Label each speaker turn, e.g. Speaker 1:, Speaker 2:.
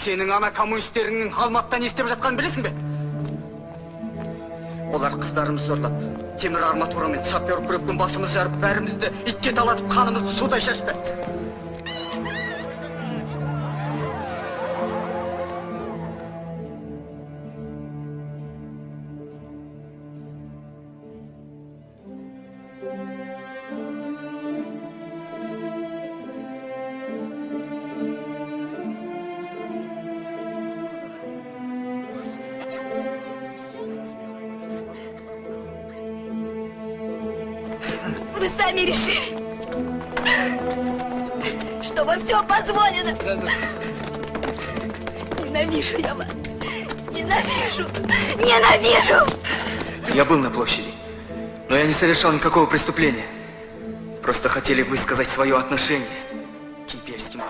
Speaker 1: Сенің ана коммунистеріңнің Алматыда не істеп жатқанын білесің бе? Олар қыздарымызды зорлап, темір арматурамен сапер күрекпен басымыз жарып, бәрімізді итке талатып, қанымызды судай шашты.
Speaker 2: Вы сами решили, что вам все позволено. Ненавижу я вас. Ненавижу. Ненавижу.
Speaker 3: Я был на площади, но я не совершал никакого преступления. Просто хотели высказать свое отношение к имперским